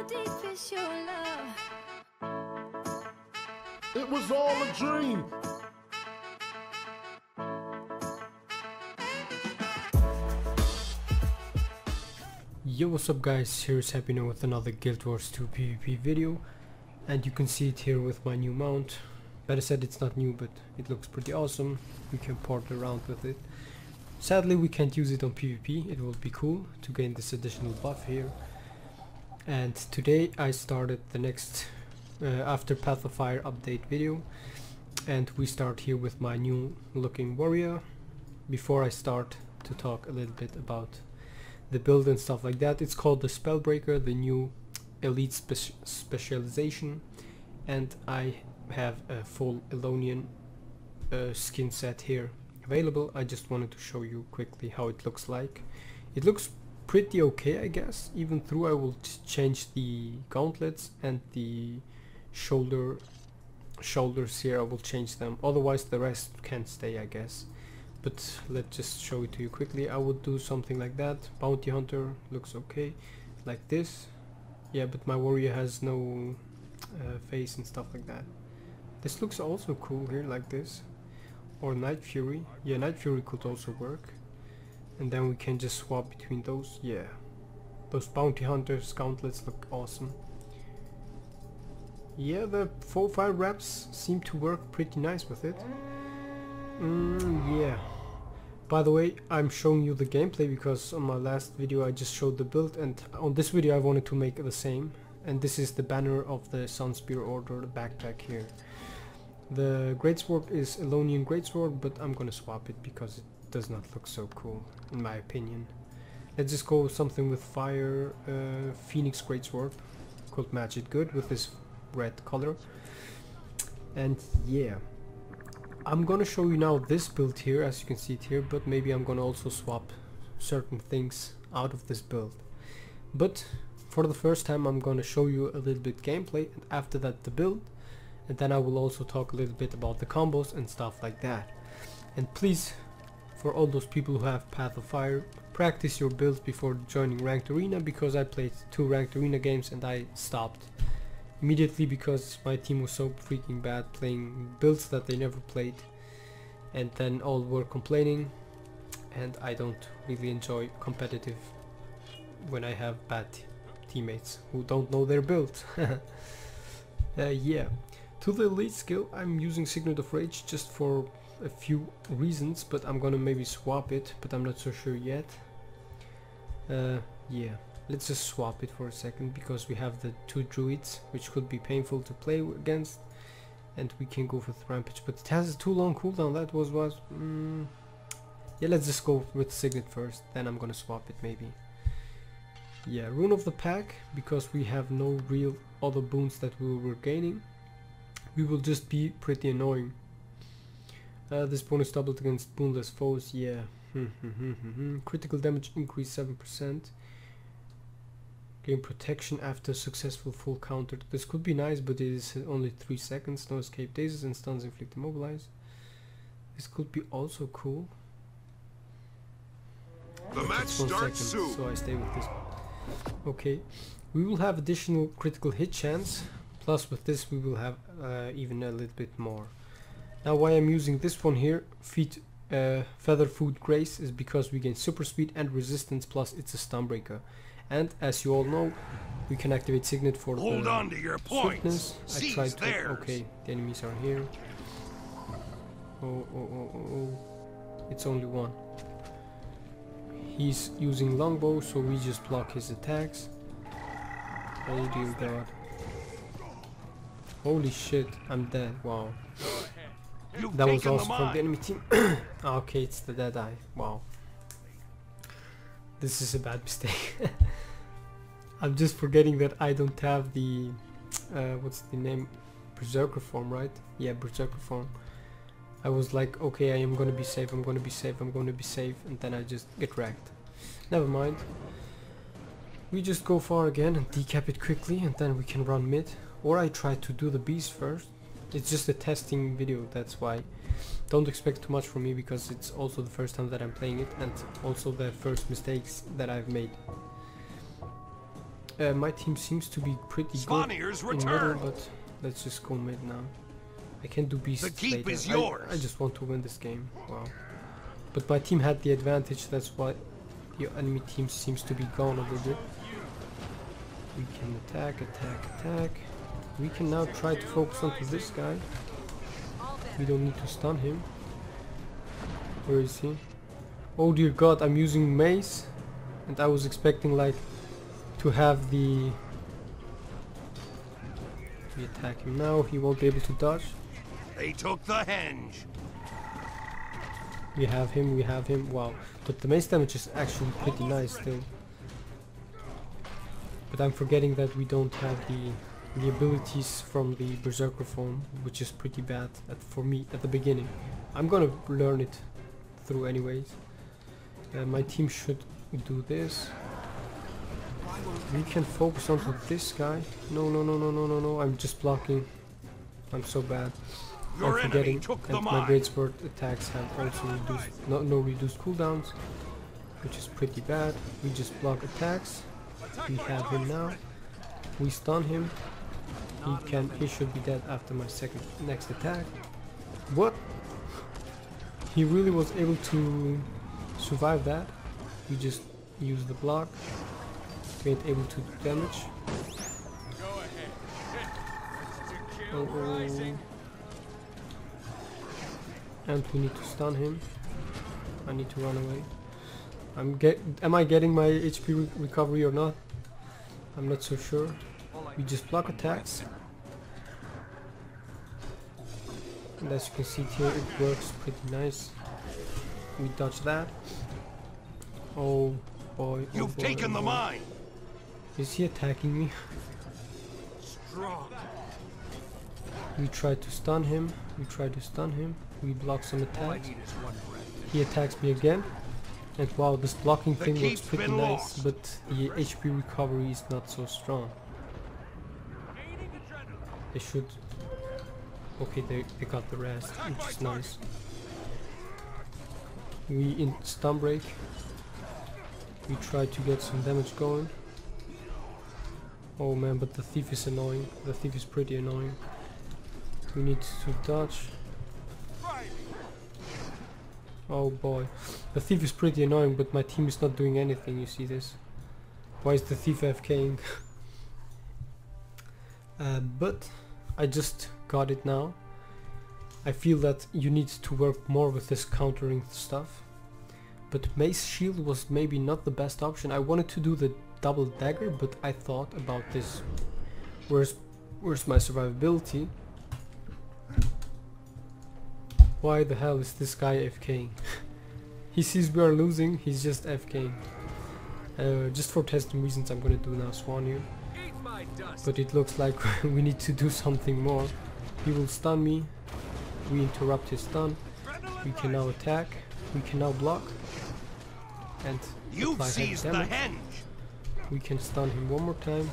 How deep is your love? It was all a dream. Yo, what's up guys, here's Happy Now with another Guild Wars 2 PvP video, and you can see it here with my new mount. Better said, it's not new, but it looks pretty awesome. We can port around with it. Sadly we can't use it on PvP. It will be cool to gain this additional buff here. And today I started the next after Path of Fire update video, and we start here with my new looking warrior. Before I start to talk a little bit about the build and stuff like that, it's called the Spellbreaker, the new elite specialization, and I have a full Elonian skin set here available. I just wanted to show you quickly how it looks like. It looks pretty okay, I guess, even though I will change the gauntlets and the shoulders here. I will change them, otherwise the rest can stay, I guess. But let's just show it to you quickly. I would do something like that. Bounty Hunter looks okay, like this. Yeah, but my warrior has no face and stuff like that. This looks also cool here, like this. Or Night Fury. Yeah, Night Fury could also work. And then we can just swap between those. Yeah, those Bounty Hunters gauntlets look awesome. Yeah, the 4-5 reps seem to work pretty nice with it. Yeah. By the way, I'm showing you the gameplay because on my last video I just showed the build, and on this video I wanted to make the same. And this is the banner of the Sunspear Order, the backpack here. The Greatsword is Elonian Greatsword, but I'm gonna swap it because it does not look so cool, in my opinion. Let's just go with something with fire, Phoenix Greatsword. Could match it good with this red color. And yeah, I'm gonna show you now this build here, as you can see it here, but maybe I'm gonna also swap certain things out of this build. But for the first time I'm gonna show you a little bit gameplay, and after that the build, and then I will also talk a little bit about the combos and stuff like that. And please, for all those people who have Path of Fire, practice your builds before joining Ranked Arena, because I played 2 Ranked Arena games and I stopped immediately because my team was so freaking bad, playing builds that they never played, and then all were complaining, and I don't really enjoy competitive when I have bad teammates who don't know their build. Yeah, to the elite skill I'm using Signet of Rage just for a few reasons, but I'm gonna maybe swap it, but I'm not so sure yet. Yeah, let's just swap it for a second because we have the 2 druids, which could be painful to play against, and we can go with Rampage, but it has a too long cooldown. That was yeah, let's just go with Signet first, then I'm gonna swap it maybe. Yeah, Rune of the Pack, because we have no real other boons that we were gaining, we will just be pretty annoying. This bonus doubled against boonless foes, yeah. Critical damage increase 7%. Gain protection after successful full counter. This could be nice, but it is only 3 seconds. No escape dazes and stuns inflict immobilize. This could be also cool. The match starts soon. So I stay with this. Okay, we will have additional critical hit chance. Plus with this we will have even a little bit more. Now why I'm using this one here, Feather Food Grace, is because we gain super speed and resistance, plus it's a stun breaker. And as you all know, we can activate Signet for Hold on to your points. I tried to. Okay, the enemies are here. Oh. It's only one. He's using longbow, so we just block his attacks. Oh dear god. Holy shit, I'm dead. Wow. That was also from the enemy team. Okay, it's the dead eye. Wow. This is a bad mistake. I'm just forgetting that I don't have the what's the name? Berserker form, right? Yeah, Berserker form. I was like, okay, I am gonna be safe, I'm gonna be safe, I'm gonna be safe, and then I just get wrecked. Never mind. We just go far again and decap it quickly, and then we can run mid. Or I try to do the beast first. It's just a testing video, that's why. Don't expect too much from me because it's also the first time that I'm playing it, and also the first mistakes that I've made. My team seems to be pretty good Swanier's in middle, return. but let's just go mid now. I can do beasts The keep later. is yours. I just want to win this game. Wow. But my team had the advantage, that's why the enemy team seems to be gone a little bit. We can attack, attack, attack. We can now try to focus onto this guy. We don't need to stun him. Where is he? Oh dear god, I'm using mace. And I was expecting like to have the... We attack him now, he won't be able to dodge. They took the henge. We have him, wow. But the mace damage is actually pretty nice still. But I'm forgetting that we don't have the abilities from the Berserker form, which is pretty bad for me at the beginning. I'm gonna learn it through anyways. My team should do this. We can focus onto this guy. No, no, no, no, no, no, no. I'm just blocking. I'm so bad. Your I'm enemy forgetting. took the And my mine. great sword attacks have also reduced, no reduced cooldowns, which is pretty bad. We just block attacks. We have him now. We stun him. He should be dead after my next attack. What? He really was able to survive that. We just use the block. We ain't able to do damage. Oh. And we need to stun him. I need to run away. Am I getting my HP recovery or not? I'm not so sure. We just block attacks. And as you can see here, it works pretty nice. We dodge that. Oh boy. Oh You've boy, taken oh the boy. mine. Is he attacking me? Strong. We try to stun him. We block some attacks. He attacks me again. And wow, this blocking The thing looks keep's pretty been nice, lost. but the HP recovery is not so strong. They should... Okay, they got the rest, which is nice. We in stun break. We try to get some damage going. Oh man, but the thief is annoying. The thief is pretty annoying. We need to dodge. Oh boy. The thief is pretty annoying, but my team is not doing anything, you see this? Why is the thief AFKing? But I just got it now. I feel that you need to work more with this countering stuff. But Mace Shield was maybe not the best option. I wanted to do the double dagger, but I thought about this. Where's my survivability? Why the hell is this guy AFKing? He sees we are losing, he's just AFKing. Just for testing reasons I'm gonna do now Swanir. But it looks like we need to do something more. He will stun me. We interrupt his stun. We can now attack. We can now block. And You've apply heavy seized the damage. henge. We can stun him one more time.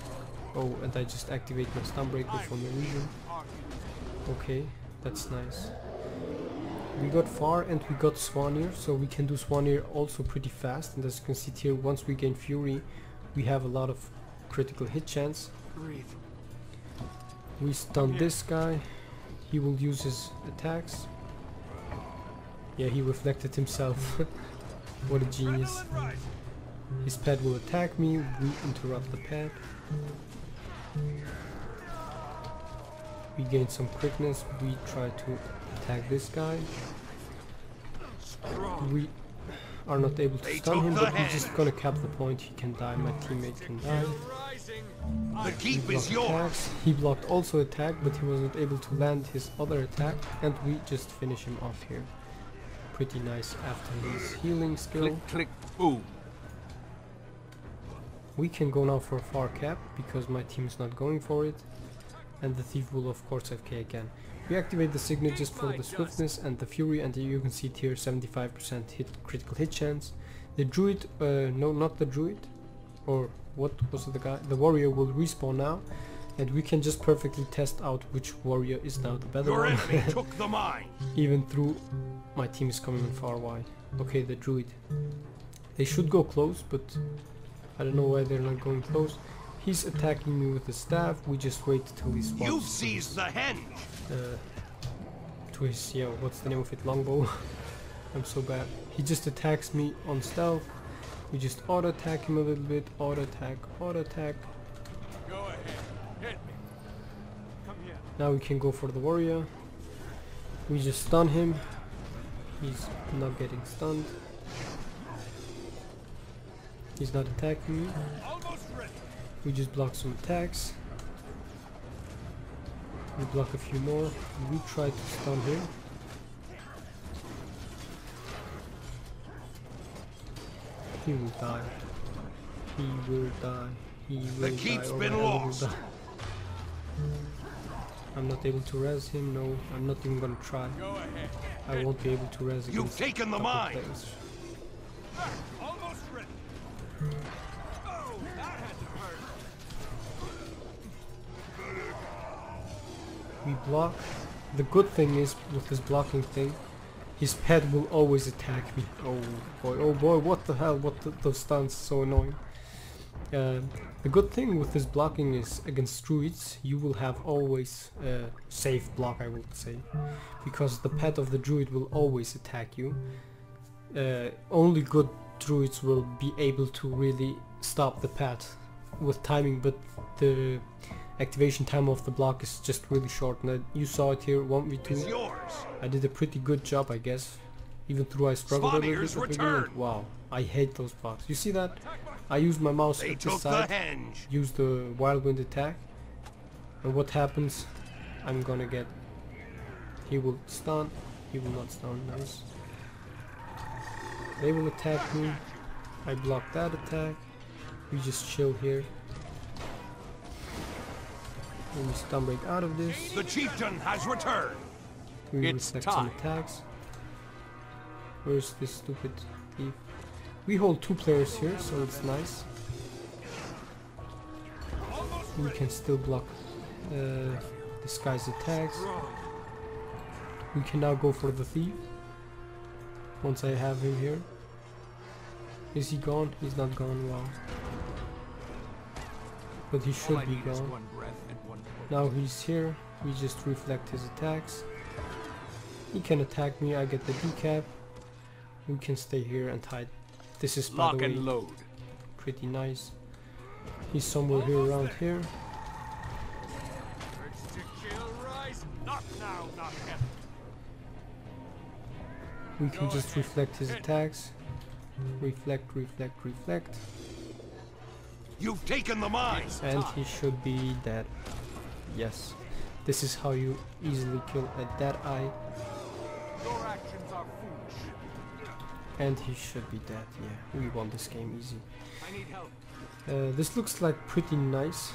Oh, and I just activate my stun breaker for no reason. Okay, that's nice. We got far and we got Swanir, so we can do Swanir also pretty fast. And as you can see here, once we gain Fury, we have a lot of critical hit chance. We stun this guy. He will use his attacks. Yeah, he reflected himself. What a genius. His pet will attack me. We interrupt the pet. We gain some quickness. We try to attack this guy. We are not able to stun him, but we're just gonna cap the point. He can die, my teammate can die. The keep We is block yours. attacks. He blocked also attack, but he wasn't able to land his other attack, and we just finish him off here. Pretty nice after his healing skill. Click, boom. We can go now for a far cap, because my team is not going for it. And the thief will of course FK again. We activate the signet just for the swiftness and the fury, and you can see it here 75% critical hit chance. The druid, no, not the druid, or what was it, the guy? The warrior will respawn now, and we can just perfectly test out which warrior is now the better Your one. enemy took the mine. Even through my team is coming on far wide. Okay, the druid. They should go close, but I don't know why they're not going close. He's attacking me with the staff. We just wait till he swaps. You've seized the henge. To his, yeah, what's the name of it? Longbow. I'm so bad. He just attacks me on stealth. We just auto attack him a little bit. Auto attack, auto attack. Go ahead. Hit me. Come here. Now we can go for the warrior. We just stun him. He's not getting stunned. He's not attacking me. Almost ready. We just block some attacks. We block a few more. We try to stun him. He will die. He will die. He will die. keep's or been I will lost. die. I'm not able to res him. No, I'm not even gonna try. Go ahead. I won't be able to res You've against taken the couple mine. players. Almost ready. Oh, that had to hurt. We block. The good thing is with this blocking thing, his pet will always attack me. Oh boy, what the hell? Those stuns, so annoying. The good thing with this blocking is against druids, you will have always safe block, I would say, because the pet of the druid will always attack you. Only good druids will be able to really stop the pet with timing, but the activation time of the block is just really short. And you saw it here, 1v2. It's yours. I did a pretty good job, I guess, even though I struggled a little bit Spawniers at the beginning. return. Wow, I hate those blocks. You see that? I use my mouse They at the took the side, henge. use the wild wind attack, and what happens? I'm gonna get. He will stun. He will not stun. Nice. They will attack me. I block that attack. We just chill here. And we stun break out of this. The chieftain has returned. We It's reflect some time. attacks. Where's this stupid thief? We hold 2 players here, so it's nice. We can still block this guy's attacks. We can now go for the thief. Once I have him here. Is he gone? He's not gone, wow. But he should be gone. Now he's here. We just reflect his attacks. He can attack me, I get the decap. We can stay here and hide. This is, by Lock the way, and load. pretty nice. He's somewhere here around here. Urge to kill rise. Not now, not yet. We can Go just ahead. reflect his Hit. attacks. Reflect, reflect, reflect. You've taken the mine. And he should be dead. Yes. This is how you easily kill a dead eye. Your actions are foolish. And he should be dead. Yeah, we won this game easy. I need help. This looks like pretty nice,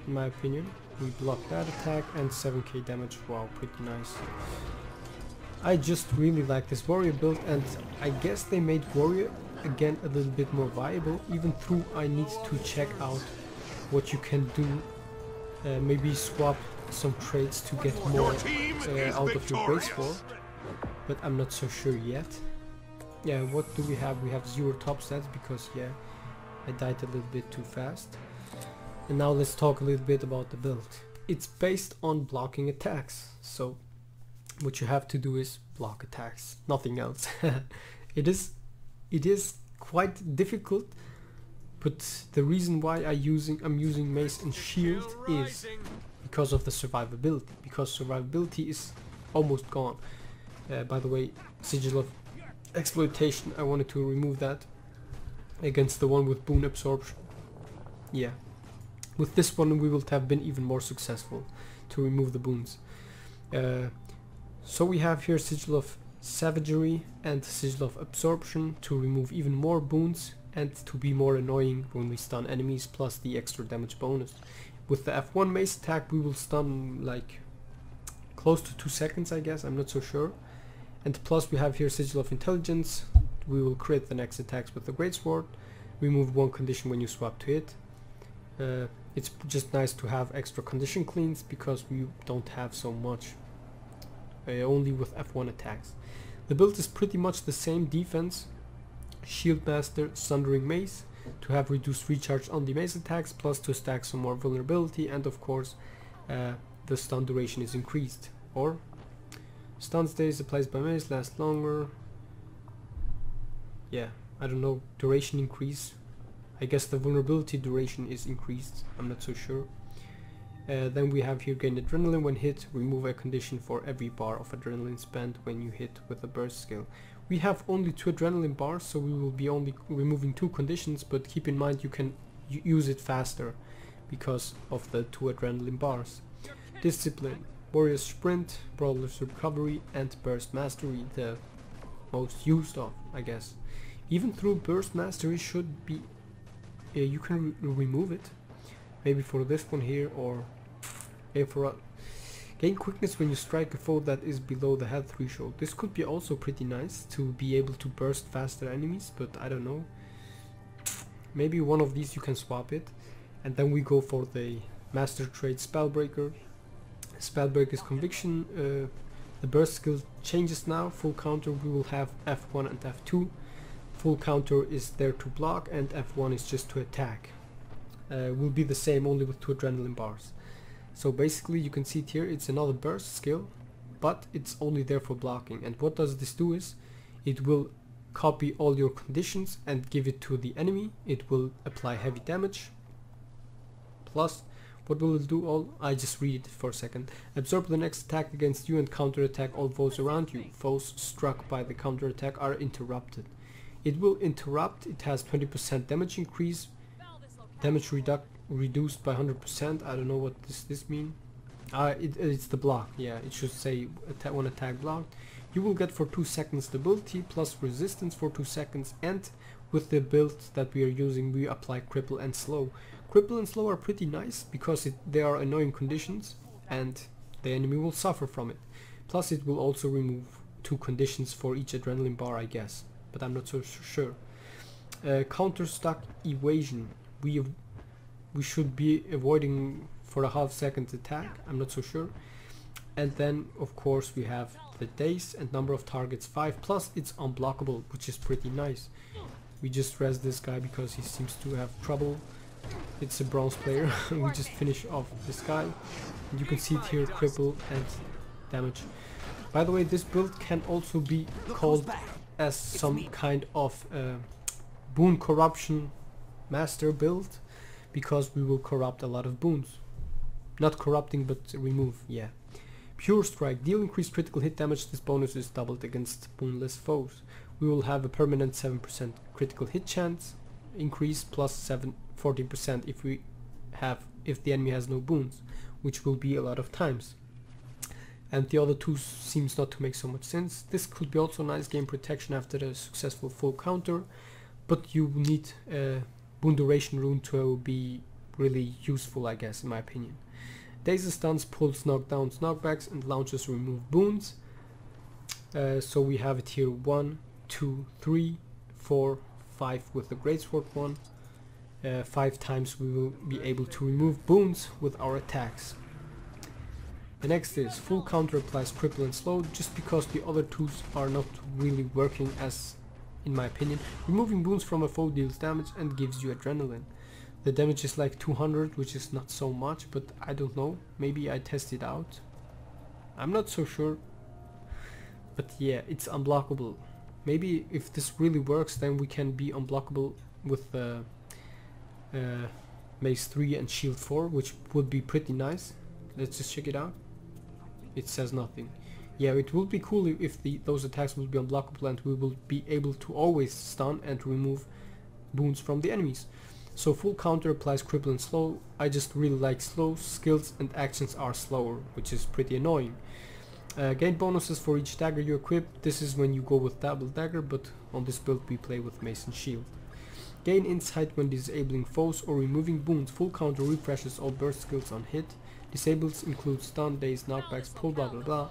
in my opinion. We block that attack and 7k damage. Wow, pretty nice. I just really like this warrior build, and I guess they made warrior again a little bit more viable, even though I need to check out what you can do. Maybe swap some traits to get more team is out of your base victorious. for, but I'm not so sure yet. Yeah, what do we have? We have 0 top stats because, yeah, I died a little bit too fast. And now let's talk a little bit about the build. It's based on blocking attacks, so what you have to do is block attacks, nothing else. It is quite difficult, but the reason why I'm using mace and shield is because of the survivability, because survivability is almost gone. By the way, Sigil of Exploitation, I wanted to remove that against the one with boon absorption. Yeah, with this one we will have been even more successful to remove the boons. So we have here Sigil of Savagery and Sigil of Absorption to remove even more boons and to be more annoying when we stun enemies, plus the extra damage bonus. With the F1 mace attack we will stun like close to 2 seconds, I guess, I'm not so sure. And plus we have here Sigil of Intelligence. We will crit the next attacks with the Greatsword. Remove 1 condition when you swap to it. It's just nice to have extra condition cleans because we don't have so much. Only with F1 attacks. The build is pretty much the same defense, Shield Master, Sundering Mace. to have reduced recharge on the mace attacks, plus to stack some more vulnerability, and of course the stun duration is increased. Or stun stays applied by mace last longer. Yeah, I don't know, duration increase. I guess the vulnerability duration is increased, I'm not so sure. Then we have here gain adrenaline when hit, remove a condition for every bar of adrenaline spent when you hit with a burst skill. We have only 2 adrenaline bars, so we will be only removing 2 conditions, but keep in mind you can use it faster because of the 2 adrenaline bars. Discipline, warrior sprint, brawler's recovery, and burst mastery, the most used of, I guess. Even through burst mastery should be, you can remove it. Maybe for this one here, or for gain quickness when you strike a foe that is below the health threshold. This could be also pretty nice to be able to burst faster enemies, but I don't know. Maybe one of these you can swap it. And then we go for the master trait Spellbreaker. Spellbreaker's conviction. The burst skill changes now. Full counter we will have F1 and F2. Full counter is there to block, and F1 is just to attack. Will be the same, only with 2 adrenaline bars. So basically you can see it here, it's another burst skill, but it's only there for blocking. And what does this do is, it will copy all your conditions and give it to the enemy. It will apply heavy damage. Plus, what will it do? I just read it for a second. Absorb the next attack against you and counterattack all foes around you. Foes struck by the counterattack are interrupted. It will interrupt, it has 20% damage increase. Damage reduced by 100%. I don't know what this mean. It's the block. Yeah, it should say one attack blocked. You will get for 2 seconds stability plus resistance for 2 seconds, and with the build that we are using we apply cripple and slow. Cripple and slow are pretty nice because they are annoying conditions and the enemy will suffer from it. Plus it will also remove 2 conditions for each adrenaline bar, I guess, but I'm not so sure. Counter stuck evasion. We should be avoiding for a half-second attack, I'm not so sure. And then of course we have the daze and number of targets 5, plus it's unblockable, which is pretty nice. We just res this guy because he seems to have trouble. It's a bronze player. We just finish off this guy. And you can see it here, cripple and damage. By the way, this build can also be called as some kind of boon corruption master build, because we will corrupt a lot of boons. Not corrupting, but remove, yeah. Pure strike, deal increased critical hit damage. This bonus is doubled against boonless foes. We will have a permanent 7% critical hit chance increase, plus 14% if the enemy has no boons, which will be a lot of times. And the other 2 seems not to make so much sense. This could be also nice game protection after a successful full counter, but you need boon duration rune to be really useful, I guess, in my opinion. Daze stuns, pulls, knockdowns, knockbacks, and launches remove boons. So we have it here 1, 2, 3, 4, 5 with the greatsword one. 5 times we will be able to remove boons with our attacks. The next is full counter applies cripple and slow, just because the other 2s are not really working, as in my opinion. Removing boons from a foe deals damage and gives you adrenaline. The damage is like 200, which is not so much, but I don't know. Maybe I test it out. I'm not so sure. But yeah, it's unblockable. Maybe if this really works, then we can be unblockable with Mace 3 and Shield 4, which would be pretty nice. Let's just check it out. It says nothing. Yeah, it would be cool if those attacks will be unblockable and we will be able to always stun and remove boons from the enemies. So full counter applies cripple and slow. I just really like slow. Skills and actions are slower, which is pretty annoying. Gain bonuses for each dagger you equip. This is when you go with double dagger, but on this build we play with mace and shield. Gain insight when disabling foes or removing boons. Full counter refreshes all burst skills on hit. Disables include stun, daze, knockbacks, pull, blah blah blah.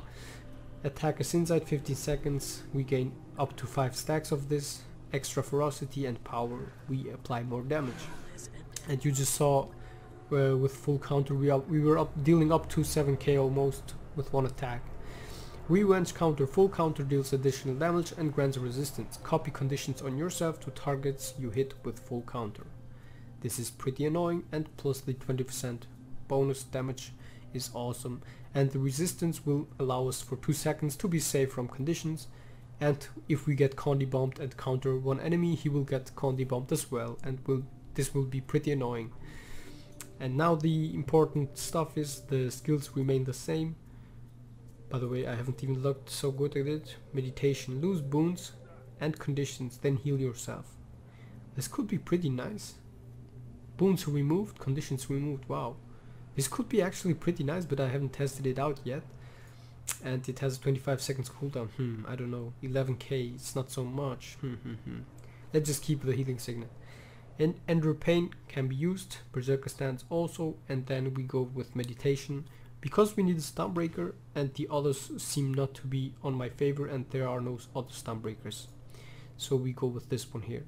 Attacker's insight 15 seconds. We gain up to 5 stacks of this. Extra ferocity and power. We apply more damage. And you just saw with full counter we were dealing up to 7k almost with one attack. Revenge counter, full counter deals additional damage and grants resistance. Copy conditions on yourself to targets you hit with full counter. This is pretty annoying, and plus the 20% bonus damage is awesome, and the resistance will allow us for 2 seconds to be safe from conditions, and if we get Condi bombed and counter one enemy, he will get Condi bombed as well, and this will be pretty annoying. And now the important stuff is the skills remain the same. By the way, I haven't even looked so good at it. Meditation, lose boons and conditions, then heal yourself. This could be pretty nice. Boons removed, conditions removed, wow. This could be actually pretty nice, but I haven't tested it out yet. And it has a 25 seconds cooldown. I don't know. 11k, it's not so much. Let's just keep the healing signet. And Ender Pain can be used, Berserker Stance also, and then we go with Meditation. Because we need a Stunbreaker and the others seem not to be on my favor and there are no other Stunbreakers. So we go with this one here.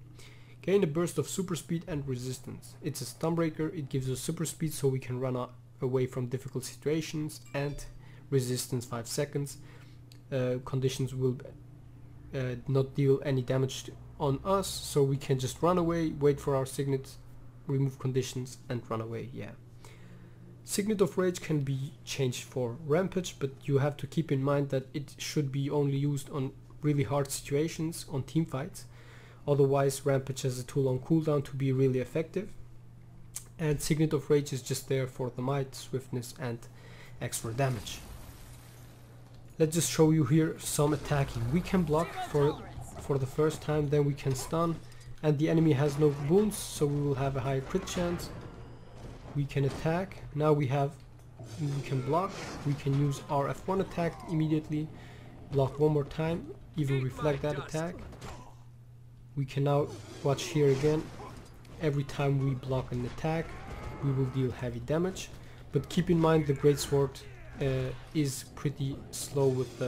Gain a burst of super speed and resistance. It's a Stunbreaker, it gives us super speed so we can run away from difficult situations, and resistance 5 seconds. Conditions will not deal any damage on us, so we can just run away, wait for our signet, remove conditions and run away, yeah. Signet of Rage can be changed for Rampage, but you have to keep in mind that it should be only used on really hard situations, on team fights. Otherwise Rampage has a too long cooldown to be really effective. And Signet of Rage is just there for the might, swiftness and extra damage. Let's just show you here some attacking. We can block for the first time, then we can stun, and the enemy has no boons, so we will have a higher crit chance. We can attack. Now we can block. We can use our F1 attack immediately, block one more time, even reflect that attack. We can now watch here again. Every time we block an attack, we will deal heavy damage. But keep in mind the Greatsword is pretty slow with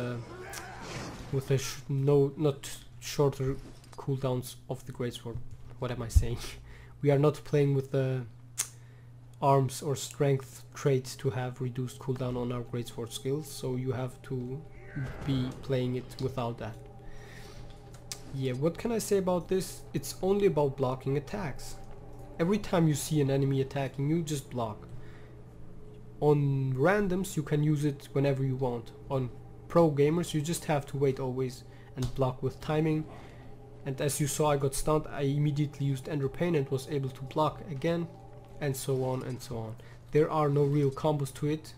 not shorter cooldowns of the Greatsword. What am I saying? We are not playing with the arms or strength traits to have reduced cooldown on our Greatsword skills, so you have to be playing it without that. Yeah, what can I say about this? It's only about blocking attacks. Every time you see an enemy attacking you, just block. On randoms you can use it whenever you want. On pro gamers you just have to wait always and block with timing. And as you saw, I got stunned, I immediately used Ender Pain and was able to block again, and so on and so on. There are no real combos to it.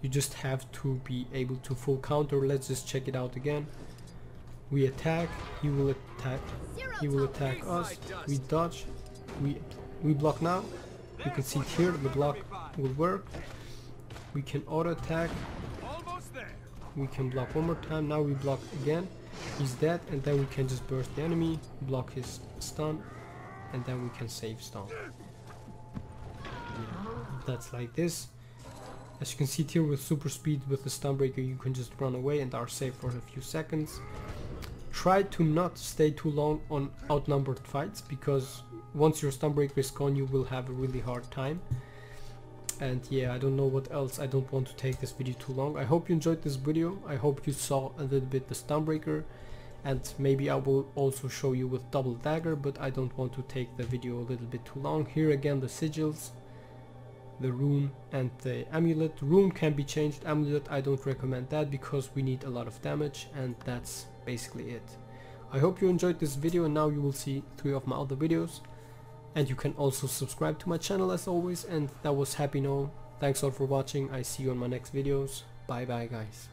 You just have to be able to full counter. Let's just check it out again. We attack, he will attack us, we dodge, we block now. You can see here the block will work. We can auto attack, we can block one more time, now we block again, he's dead, and then we can just burst the enemy, block his stun, and then we can save stun. Yeah, that's like this. As you can see here with super speed with the Stunbreaker you can just run away and are safe for a few seconds. Try to not stay too long on outnumbered fights, because once your Stunbreaker is gone you will have a really hard time. And yeah, I don't know what else. I don't want to take this video too long. I hope you enjoyed this video. I hope you saw a little bit the Stunbreaker, and maybe I will also show you with double dagger, but I don't want to take the video a little bit too long. Here again the sigils, the rune and the amulet. Rune can be changed, amulet I don't recommend that because we need a lot of damage, and that's basically it. I hope you enjoyed this video, and now you will see 3 of my other videos. And you can also subscribe to my channel as always, and that was Happy Noel. Thanks all for watching. I see you on my next videos. Bye bye guys.